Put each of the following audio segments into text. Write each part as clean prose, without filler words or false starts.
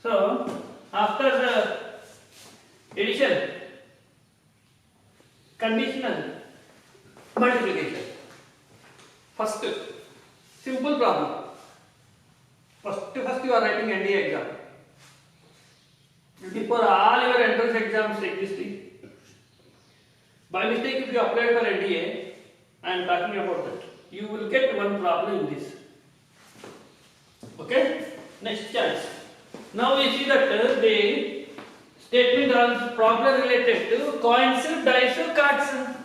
So after the addition, conditional multiplication. First, simple problem. First you are writing NDA exam. Before all your entrance exams existing, by mistake if you apply for NDA, I am talking about that. You will get one problem in this. Okay? Next chance. Now we see that the statement is problem related to coins, dice, cards,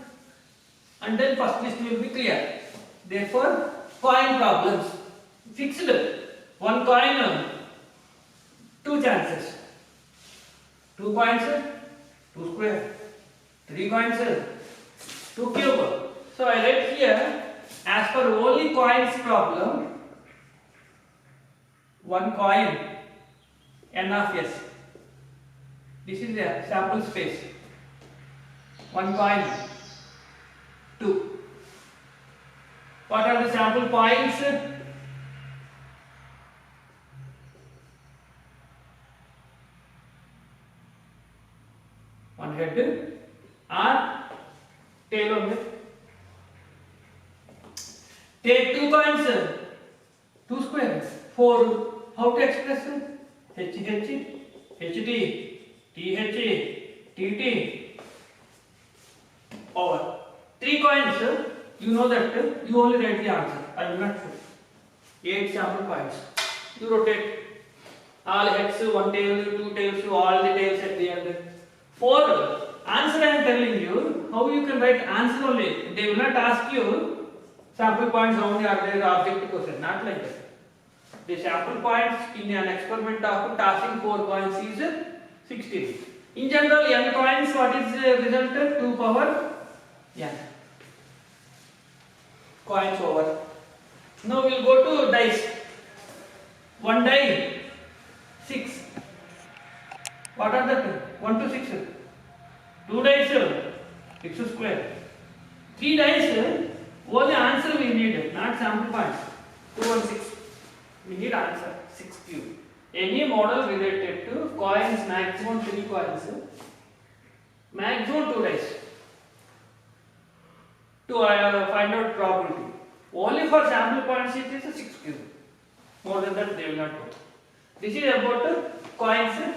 and then first list will be clear. Therefore, coin problems fixed. One coin, two chances. 2 coins, 2 square. 3 coins, 2 cube. So I write here, as per only coins problem, one coin, n of s. This is a sample space. One coin, 2. What are the sample points? One head or tail only. Take 2 coins, 2 squares, 4. How to express it? H, HT, TH, TT over 3 coins. You know that you only write the answer. I will not show. 8 sample points. You rotate all heads, 1 tail, 2 tails, all the tails at the end. 4 answer I am telling you. How you can write answer only. They will not ask you sample points how many are there objective question. Not like that. The sample points in an experiment of tossing 4 coins is 16. In general, n coins, what is the result? 2 power n. Coins over. Now we will go to dice. 1 die, 6. What are that? 1 to 6. 2 dice, 6 square. 3 dice, only answer we need, not sample points. 2 and 6. We need answer 6 cube. Any model related to coins, maximum 3 coins, maximum 2 dice. To find out probability. Only for sample points it is a 6 cube. More than that they will not go. This is about coins,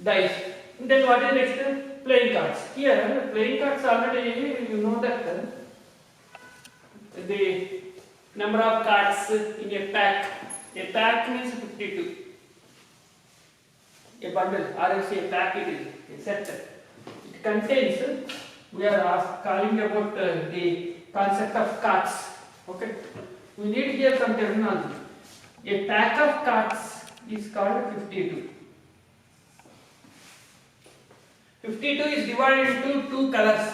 dice. Then what is next? Playing cards. Here playing cards already you know that the number of cards in a pack. A pack means 52. A bundle or else a pack it is a set. It contains. We are calling about the concept of cards. Okay. We need here some terminology. A pack of cards is called 52. 52 is divided into 2 colors.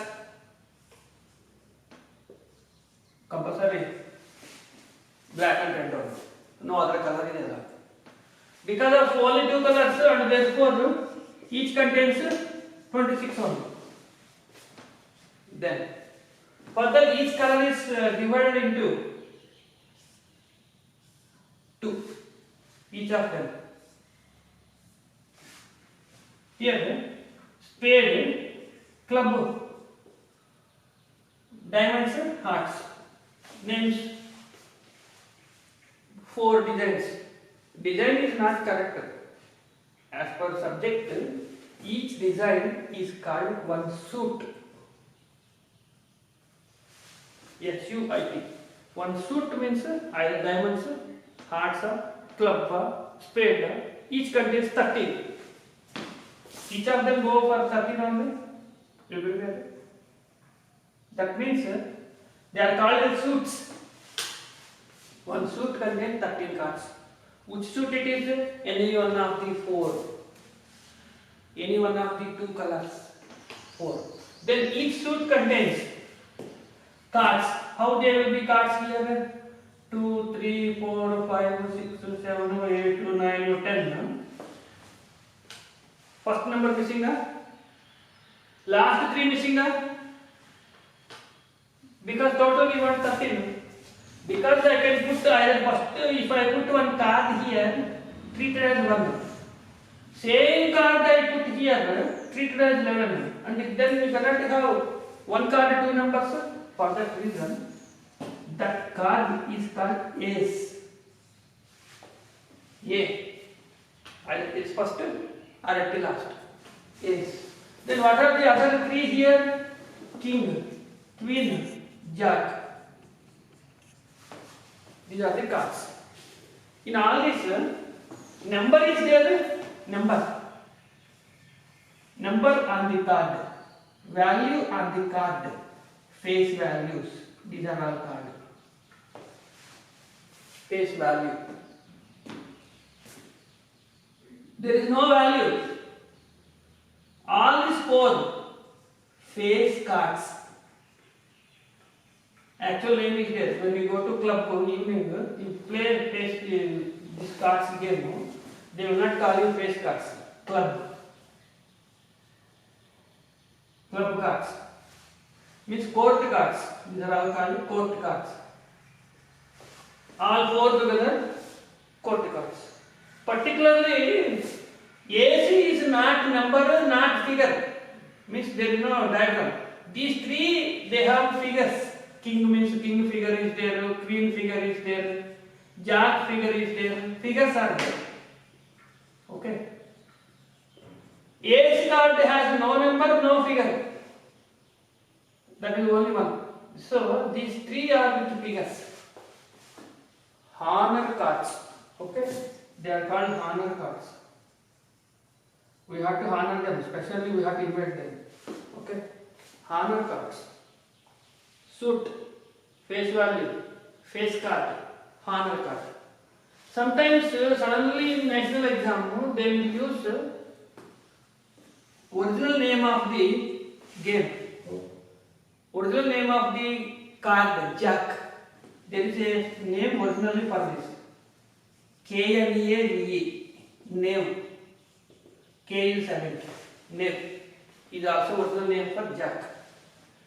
Compulsory black and red only. No other color is allowed. Because of only 2 colors and therefore each contains 26 only. Then further each color is divided into 2. Each of them. Here spade, club, diamonds, hearts. Names 4 designs. Design is not correct. As per subject, each design is called one suit. SUIT. One suit means either diamonds, hearts, club, spade. Each contains 13. Each of them go for 13 only. That means they are called as suits. One suit contains 13 cards. Which suit it is? Any one of the 4. Any one of the 2 colors. 4. Then each suit contains cards. How there will be cards here? 2, 3, 4, 5, 6, 7, 8, 9, 10. First number missing. Last 3 missing. Because total we want 13. Because I can put either first, if I put one card here, treated as 1. Same card I put here, treated as 11. And then we cannot have one card 2 numbers. For that reason, that card is called ace. A. It's first or at the last. Ace. Then what are the other 3 here? King, queen, jack. These are the cards. In all this, number is there. Number on the card. Value on the card. Face values. These are all cards. Face value. There is no value. All these 4 face cards. Actual name is there. When you go to club for evening, you play face this cards game. They will not call you face cards. Club cards means court cards. These are all called court cards. All 4 together, court cards. Particularly, AC is not number, not figure. Means there is no diagram. These 3 they have figures. King means king figure is there, queen figure is there, jack figure is there. Figures are there. Okay. Ace card has no number, no figure. That is only one. So these 3 are with figures. Honor cards. Okay. They are called honor cards. We have to honor them. Especially we have to invite them. Okay. Honor cards. Suit, face value, face card, honor card. Sometimes suddenly in national exam they will use original name of the game, original name of the card, jack. There is a name originally for this. KNAVE, name. K is 7. Name is also original name for jack.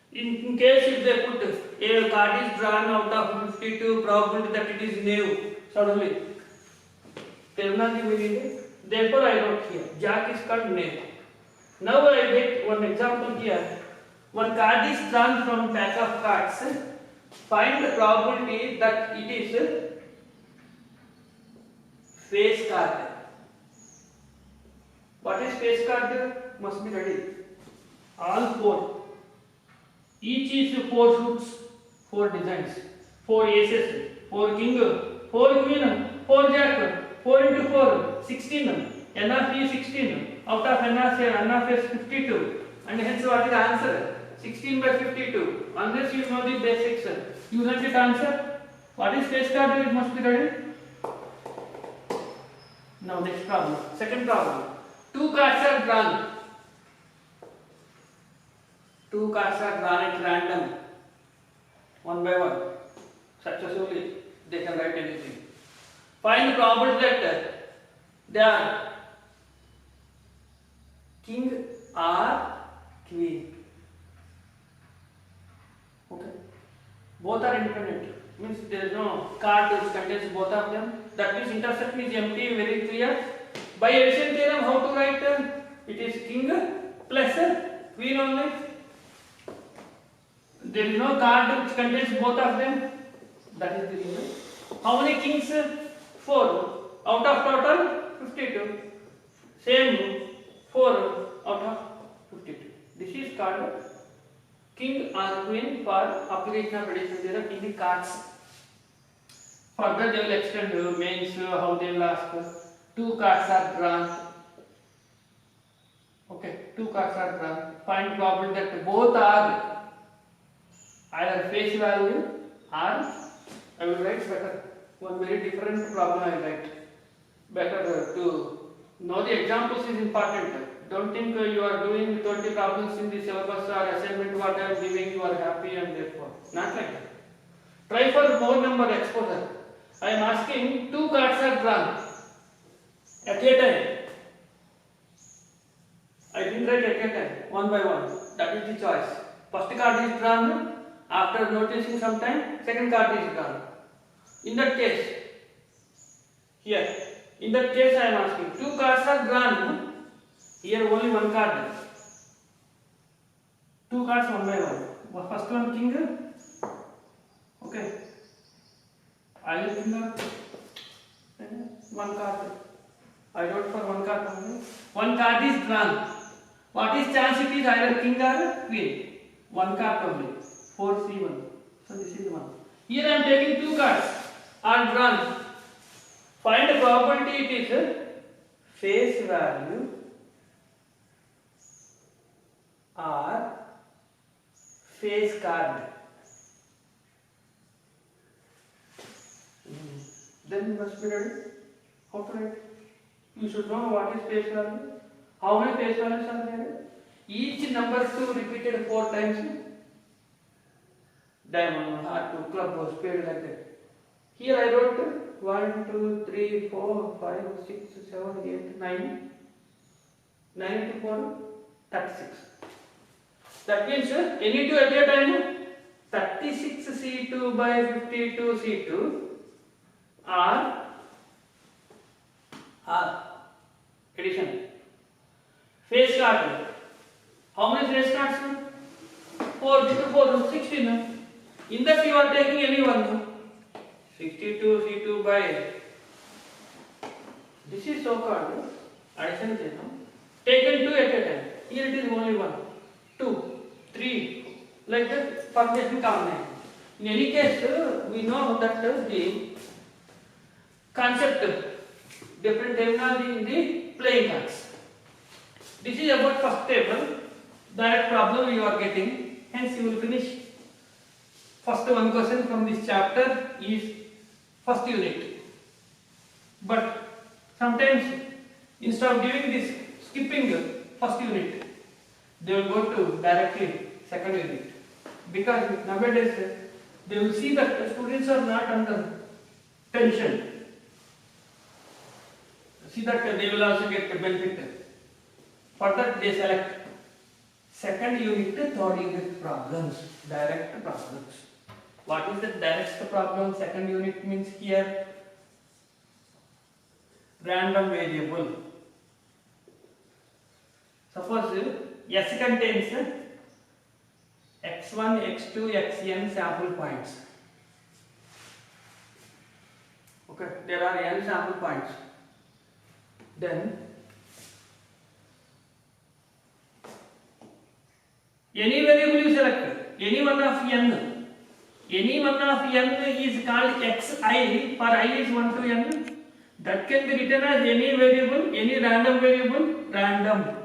In case if they put a card is drawn out of 52, probability that it is knave suddenly. They will not give me. Therefore I wrote here. Jack is called knave. Now I get one example here. One card is drawn from pack of cards. Find the probability that it is face card. What is face card? Must be ready. All 4. Each is 4 suits, 4 designs, 4 aces, 4 king, 4 queen, 4 jack, 4 into 4, 16. N of E 16. Out of N of S 52. And hence what is the answer? 16 by 52. Unless you know the basics, you will not get answer. What is face card? It must be ready. Now next problem. Second problem. 2 cards are drawn. 2 cards are drawn at random, one by one. Successively, they can write anything. Find the probability that they are king or queen. Okay. Both are independent. Means there is no card which contains both of them. That means intersection is empty, very clear. By addition theorem, how to write? It is king plus queen only. There is no card which contains both of them. That is the reason. How many kings? 4. Out of total 52. Same 4 out of 52. This is called king or queen for application of addition theorem in the cards. Further they will extend mains, how they will ask. 2 cards are drawn. Okay, 2 cards are drawn. Find probability that both are either face value or I will write better. One very different problem I will write. Better to know the examples is important. Don't think you are doing 20 problems in the syllabus or assignment what I am giving, you are happy and therefore. Not like that. Try for more number exposure. I am asking 2 cards are drawn at a time. I didn't write at a time, one by one. That is the choice. First card is drawn. After noticing some time, second card is drawn. In that case, here In that case, I am asking, two cards are drawn. Here only one card. Two cards one by one. First one king. Okay. I will king up. One card. I wrote for one card only. One card is drawn. What is chance it is either king or queen? One card only. 4c1. So this is one. Here I am taking two cards. Are drawn. Find the probability it is face value or face card. Then you must be ready. How to write? You should know what is face value. How many face values are there? Each number to repeated 4 times. Diamond, heart, club, spade like that. Here I wrote 1, 2, 3, 4, 5, 6, 7, 8, 9. 9 to 4, 36. That means any two at a time, 36c2 by 52c2 are addition. Face card. How many face cards? 4 to 4, 16. In that you are taking any one. 62c2 by. This is so called addition. Taken 2 at a time. Here it is only 1, 2, 3. Like that, permutation combination. In any case, we know that the concept, different terminology in the playing cards. This is about first table. Direct problem you are getting. Hence, you will finish. First one question from this chapter is first unit. But sometimes instead of giving this, skipping first unit, they will go to directly second unit. Because nowadays they will see that the students are not under tension. See that they will also get the benefit. For that they select second unit, third unit problems, direct problems. What is the direct problem? Second unit means here random variable. Suppose S contains x1, x2, xn sample points. Okay, there are n sample points. Then any variable you select, any one of n. Any one of n is called xi, for I is 1 to n. That can be written as any variable, any random variable, random.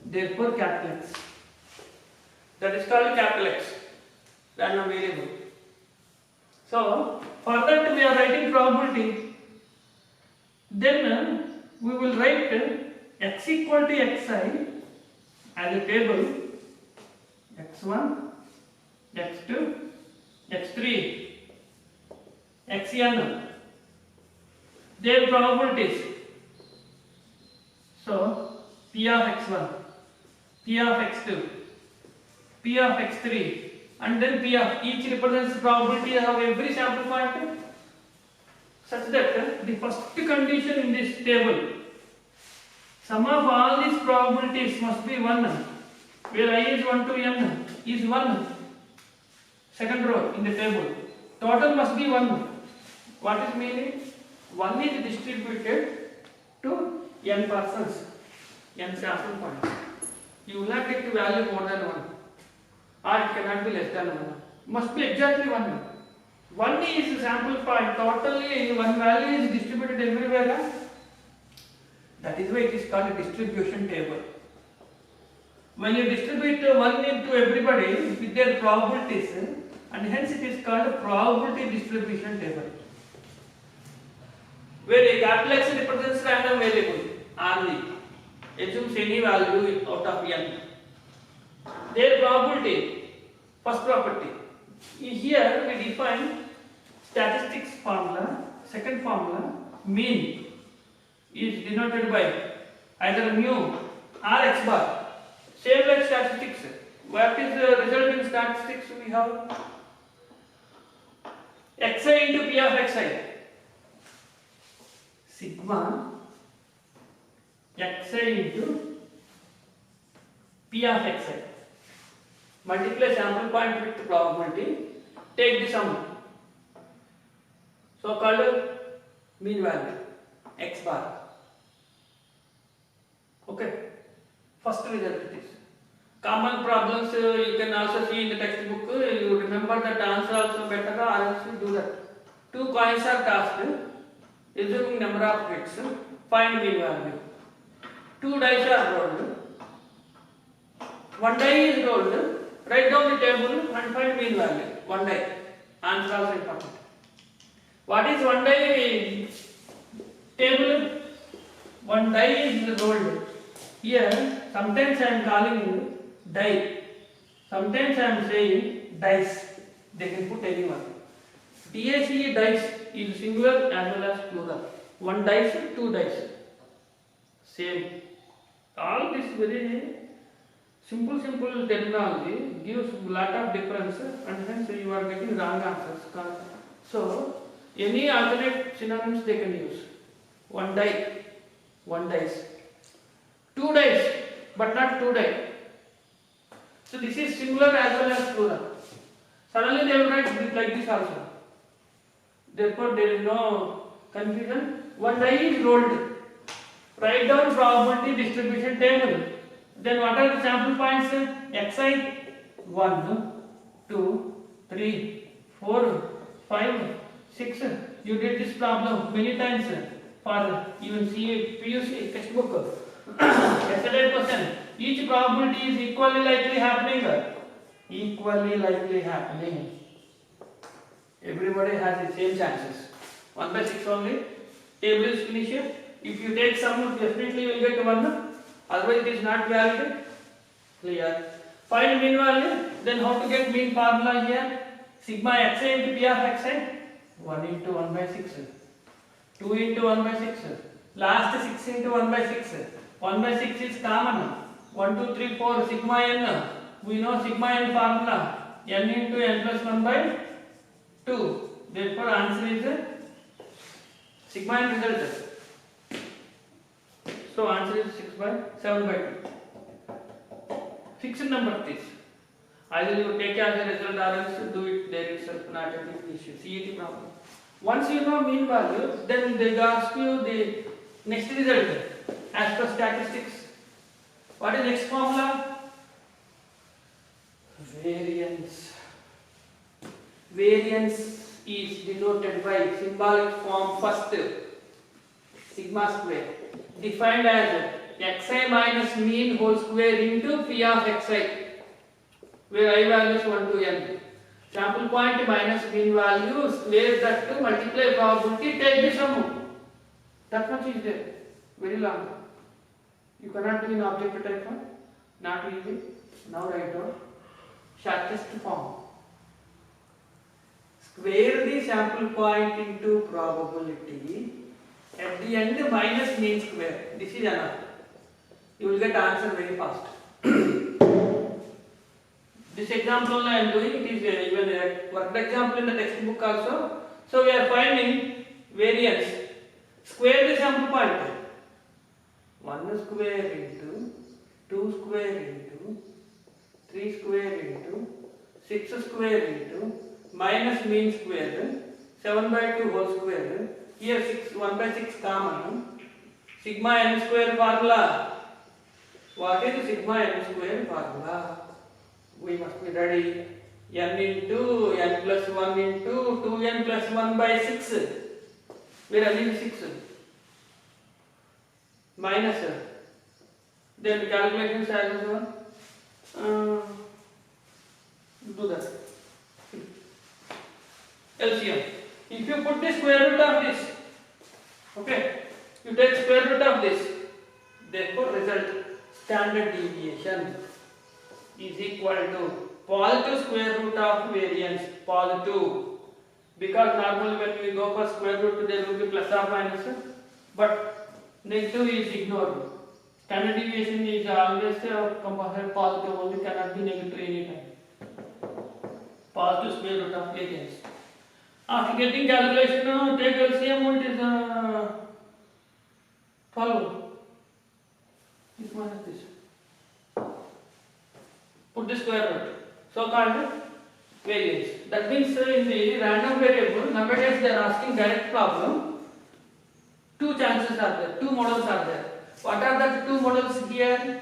Therefore, capital X. That is called capital X, random variable. So, for that we are writing probability. Then we will write x equal to xi as a table. x1, x2, x3, xn. Their probabilities. So, p of x1, p of x2, p of x3, and then p of each represents the probability of every sample point, such that the first condition in this table, sum of all these probabilities must be 1, where I is 1 to n is 1. Second row in the table. Total must be 1. What is meaning? 1 is distributed to n persons, n sample points. You will not get the value more than 1. Or it cannot be less than 1. Must be exactly 1. 1 is sample point. Totally one value is distributed everywhere. That is why it is called a distribution table. When you distribute 1 into everybody with their probabilities, and hence it is called a probability distribution table. Where a capital X represents random variable only. Assumes any value out of n. Their probability, first property. Here we define statistics formula. Second formula, mean, is denoted by either mu or x bar. Same like statistics. What is the result in statistics? We have xi into p of xi. sigma xi into p of xi. Multiply sample point with probability. Take the sum. So called mean value x bar. Okay. First result it is. Common problems you can also see in the textbook. You remember that answer also better, or else you do that. Two coins are tossed. Assuming number of hits, find mean value. Two dice are rolled. One die is rolled. Write down the table and find mean value. One die. Answer also important. What is one die table? One die is rolled. Here, sometimes I am calling die. Sometimes I am saying dice. They can put anyone. DACE dice is singular as well as plural. One dice, two dice. Same. All this very simple terminology gives a lot of difference, and hence you are getting wrong answers. So, any alternate synonyms they can use. One die, one dice. Two dice, but not two die. So this is singular as well as plural. Suddenly they will write it like this also. Therefore there is no confusion. One die is rolled. Write down probability distribution table. Then what are the sample points? Xi 1, 2, 3, 4, 5, 6. You did this problem many times for even CA, PUC textbook. Yesterday question. Each probability is equally likely happening. Equally likely happening. Everybody has the same chances. 1 by 6 only. Table is finished. If you take sum, definitely you will get 1. Otherwise it is not valid. Clear. Find mean value. Then how to get mean formula here? Sigma xi into p of xi. 1 into 1 by 6. 2 into 1 by 6. Last 6 into 1 by 6. 1 by 6 is common. 1, 2, 3, 4 sigma n. We know sigma n formula. N into n plus 1 by 2. Therefore answer is sigma n result. So answer is 7 by 2. Fixed number this. Either you take as a result or else do it there itself, not a big issue. CET problem. Once you know mean value, then they ask you the next result as per statistics. What is next formula? Variance. Variance is denoted by symbolic form first, sigma square, defined as xi minus mean whole square into p of xi, where I value is 1 to n. Sample point minus mean value, square that to multiply probability, take the sum. That much is there. Very long. You cannot do in object type one. Not easy. Now write down. Shortest form. Square the sample point into probability. At the end minus mean square. This is enough. You will get answer very fast. This example I am doing, it is even a worked example in the textbook also. So we are finding variance. Square the sample point. 1 square into 2 square into 3 square into 6 square into minus mean square 7 by 2 whole square. Here 1 by 6 common. Sigma n square formula. What is the sigma n square formula? We must be ready. N into n plus 1 into 2n plus 1 by 6. We are running 6. Minus. Then calculations as well. Do that. LCM. If you put the square root of this, okay, you take square root of this, therefore result standard deviation is equal to positive square root of variance, positive, because normally when we go for square root there will be plus or minus, but negative is ignored. Standard deviation is always composite positive only, cannot be negative anytime. Positive square root of variance. After getting calculation, take LCM, what is Follow. This minus this. Put the square root. So called variance. That means in the random variable, nowadays they are asking direct problem. Two chances are there, two models are there. What are the two models here?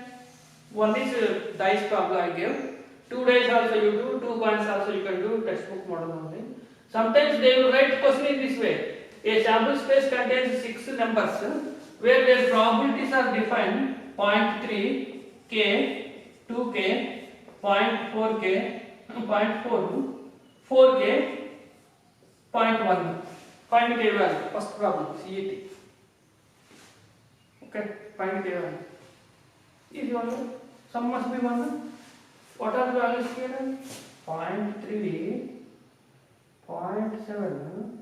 One is dice problem I gave. 2 days also you do, 2 points also you can do, textbook model only. Sometimes they will write question in this way. A sample space contains 6 numbers where their probabilities are defined 0.3, k, 2k, 0.4k, 0.4, 4k, 0.1. Find k value. First problem, CET. Okay, find k value. Easy one. Sum must be 1. What are the values here? 0.3, 0.7,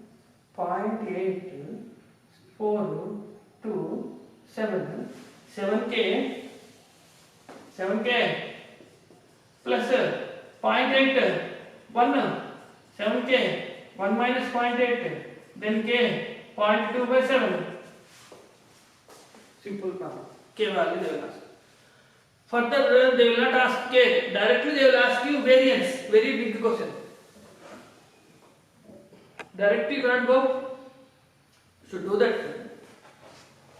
0.8, 4, 2, 7, 7k plus 0.8, 1, 7k, 1 minus 0.8, then k, 0.2 by 7. Simple problem. K value they will ask. Further, they will not ask k. Directly they will ask you variance. Very big question. Directly you cannot go. Should do that.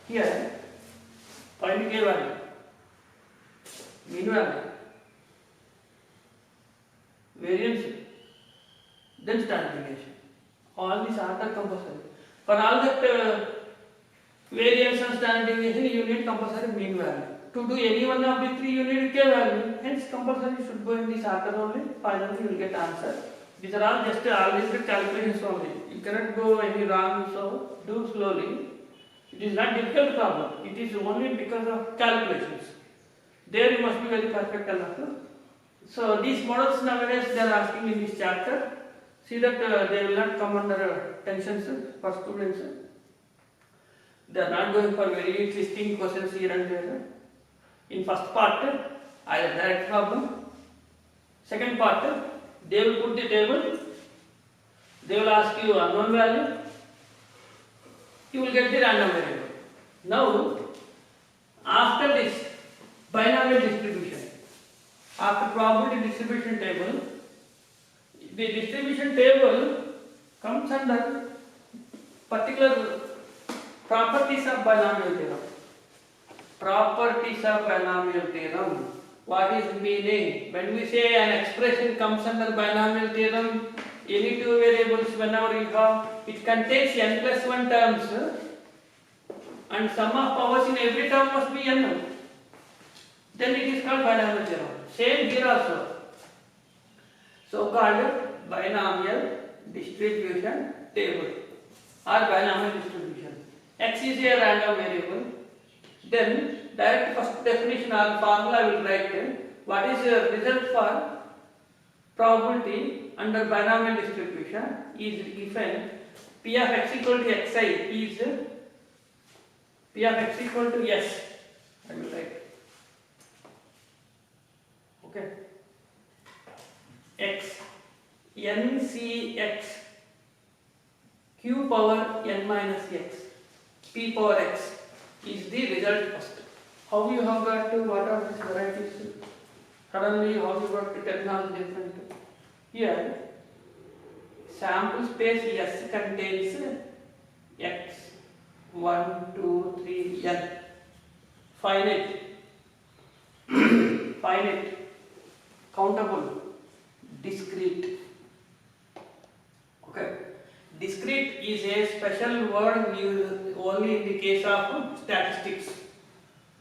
Here, find k value, mean value, variance, then standard deviation. All these are compulsory. For all that variance and standard deviation, you need compulsory mean value. To do any one of the 3, you need k value. Hence, compulsory should go in this order only. Finally, you will get answer. These are all just algebraic calculations only. You cannot go any wrong, so do slowly. It is not difficult problem. It is only because of calculations. There you must be very perfect enough. So these models nowadays they are asking in this chapter. See that they will not come under tensions for students. They are not going for very twisting questions here and there. In first part, either direct problem. Second part, they will put the table. They will ask you unknown value. You will get the random variable. Now, after this binomial distribution, after probability distribution table, the distribution table comes under particular properties of binomial theorem. Properties of binomial theorem. What is meaning? When we say an expression comes under binomial theorem, any two variables whenever you have, it contains n plus 1 terms and sum of powers in every term must be n. Then it is called binomial theorem. Same here also. So called binomial distribution table or binomial distribution. X is a random variable. Then direct first definition or formula I will write. What is the result for probability under binomial distribution is given P of x equal to xi is P of x equal to s. I will write. Okay. X n c x q power n minus x p power x is the result first. How you have got to what are these varieties? Suddenly how you got to terminology different? Here sample space S contains x 1, 2, 3, n. Finite, finite, countable, discrete. Okay. Discrete is a special word used only in the case of statistics.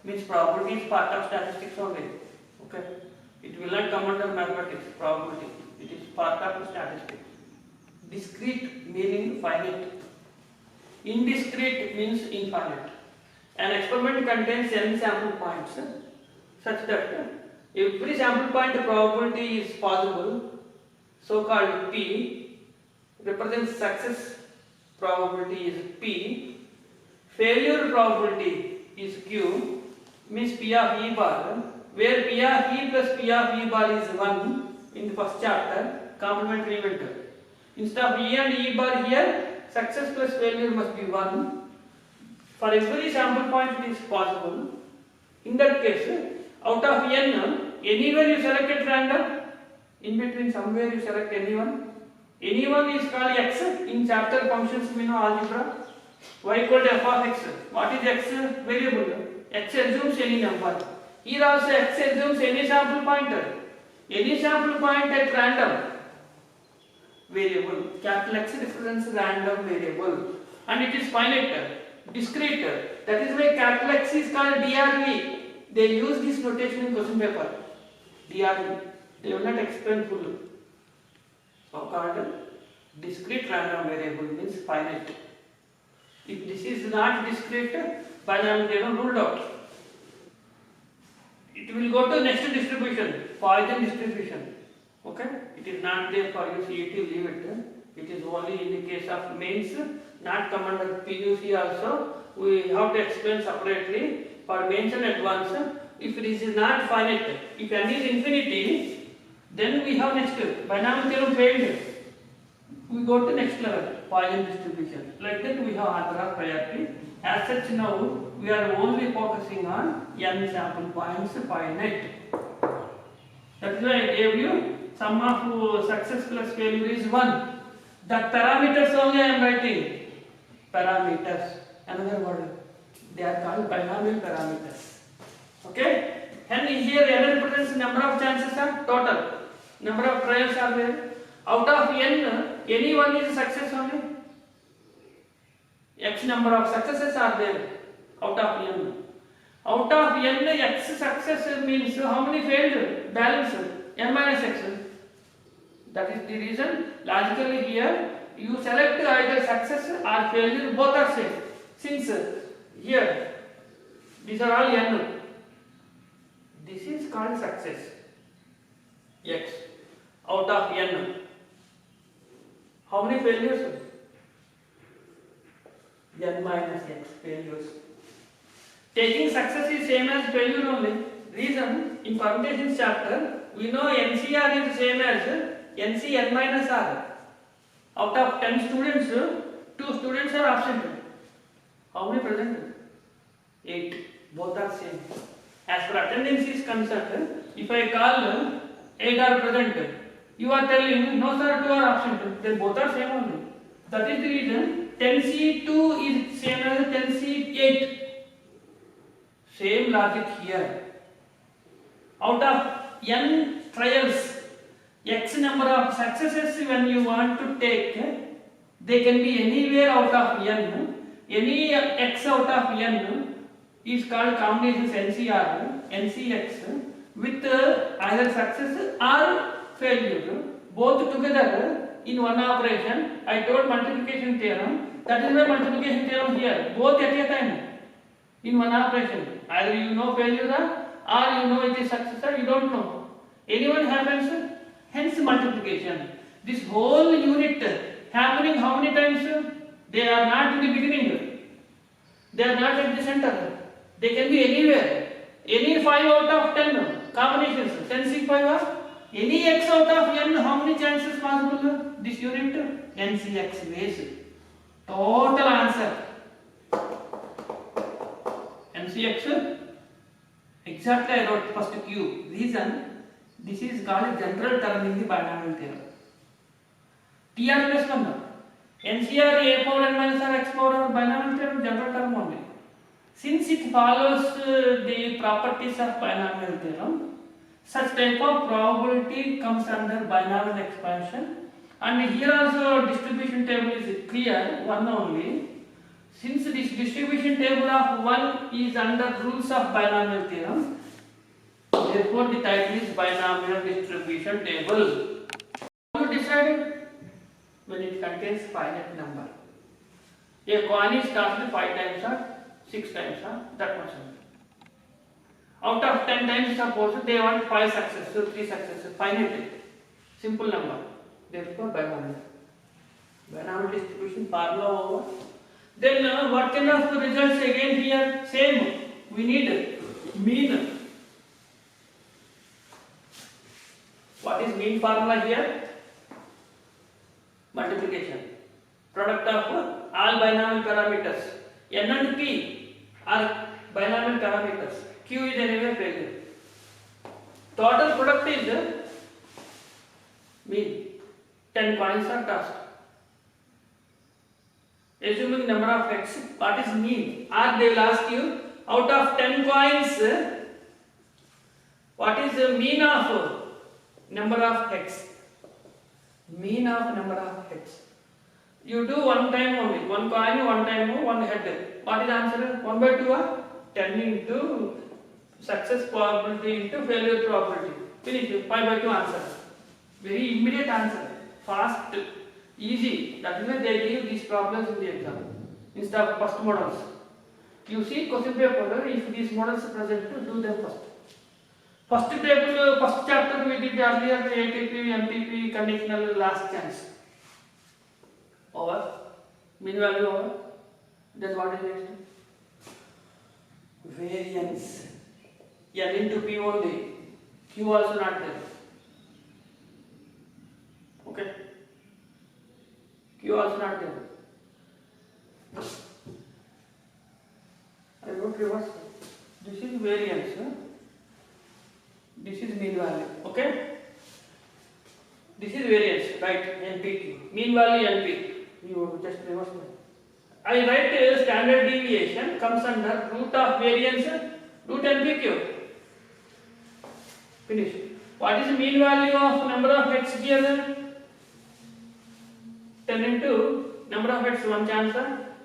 Means probability is part of statistics only. Okay. It will not come under mathematics, probability. It is part of statistics. Discrete meaning finite. Indiscrete means infinite. An experiment contains n sample points such that every sample point probability is possible. So called P represents success probability is P. Failure probability is Q. Means P of E bar, where P of E plus P of E bar is 1 in the first chapter, complementary event. Instead of E and E bar here, success plus failure must be 1. For every sample point it is possible. In that case, out of n, anywhere you select at random, in between somewhere you select anyone. Anyone is called x. In chapter functions we know algebra. Y equal to f of x. What is x variable? X assumes any number. Here also x assumes any sample pointer. Any sample point at random variable. Capital X represents random variable. And it is finite, discrete. That is why capital X is called DRV. They use this notation in question paper. DRV. They will not explain fully. So called discrete random variable means finite. If this is not discrete, binomial theorem ruled out. It will go to next distribution, Poisson distribution. Okay? It is not there for you, so you to leave it. It is only in the case of mains, not come under PUC also. We have to explain separately for mains and advanced. If this is not finite, if n is infinity, then we have next binomial theorem failed. We go to next level, Poisson distribution. Like that we have order of priority. As such now we are only focusing on n sample points finite. That is why I gave you sum of success plus failure is 1. That parameters only I am writing. Parameters. Another word. They are called binomial parameters. Okay? And here n represents number of chances are total. Number of trials are there. Out of n, any one is a success only. X number of successes are there out of n. Out of n, x success means how many failed? Balance n minus x. That is the reason. Logically here, you select either success or failure, both are same. Since here, these are all n. This is called success. X out of n. How many failures? N minus x failures. Taking success is same as failure only. Reason, in permutations chapter, we know NCR is same as NC n minus r. Out of 10 students, 2 students are absent. How many present? 8. Both are same. As per attendance is concerned, if I call 8 are present, you are telling no sir 2 are absent. Then both are same only. That is the reason 10C2 is same as 10C8. Same logic here. Out of n trials, x number of successes when you want to take, they can be anywhere out of n. Any x out of n is called combinations NCR, NCX with either success or failure. Both together in one operation. I told multiplication theorem. That is why multiplication theorem here. Both at a time in one operation. Either you know failure or you know it is success or you don't know. Anyone happens. Hence multiplication. This whole unit happening how many times? They are not in the beginning. They are not at the center. They can be anywhere. Any 5 out of 10 combinations. 10 C 5 are any x out of n. How many chances possible? This unit NCX ways. Total answer. NCX. Exactly I wrote first Q. Reason. This is called general term in the binomial theorem. TR plus 1. NCR a power n minus r x power binomial theorem general term only. Since it follows the properties of binomial theorem, such type of probability comes under binomial expansion. And here also distribution table is clear, one only. Since this distribution table of 1 is under rules of binomial theorem, therefore the title is binomial distribution table. How you decide? When it contains finite number. A coin is tossed 5 times or 6 times or that much. Out of 10 times suppose they want 5 successes, 3 successes, finite. Simple number. Therefore binomial. Binomial distribution formula over. Then what kind of results again here? Same. We need mean. What is mean formula here? Multiplication. Product of all binomial parameters. N and P are binomial parameters. Q is anyway failure. Total product is mean. 10 coins are tossed. Assuming number of X, what is mean? Or they will ask you, out of 10 coins, what is the mean of number of X? Mean of number of X. You do one time only, one coin, one time, one head. What is the answer? 1 by 2 or 10 into success probability into failure probability. Finish. 5 by 2 answer. Very immediate answer. Fast, easy. That is why they give these problems in the exam instead of first models. You see question paper, if these models are present, do them first. First table, first chapter we did earlier, ATP, MPP, conditional, last chance. Over. Mean value over. Then what is next? Variance. N into P only. Q also not there. Okay. Q also not there. I wrote reverse. This is variance. This is mean value. Okay. This is variance. Right. NPQ. Mean value NP. You just reverse it. I write standard deviation comes under root of variance, root NPQ. Finish. What is the mean value of number of X here? 10 into number of X, one chance,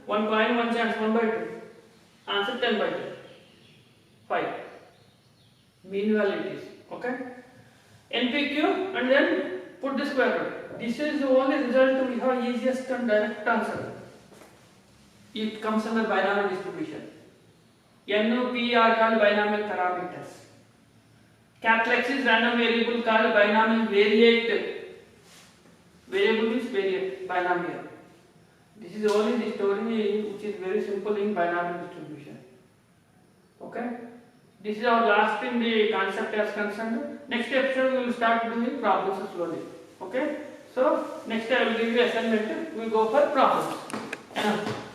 one coin, one chance, 1 by 2. Answer 10 by 2. 5. Mean value it is. Okay. NPQ and then put the square root. This is the only result we have easiest and direct answer. It comes under binomial distribution. N, P are called binomial parameters. Capital X is random variable called binomial variate. Variable means variate, binomial. This is only the story which is very simple in binomial distribution. Okay. This is our last in the concept as concerned. Next episode we will start doing problems slowly. Okay. So next I will give you assignment. We will go for problems. Enough.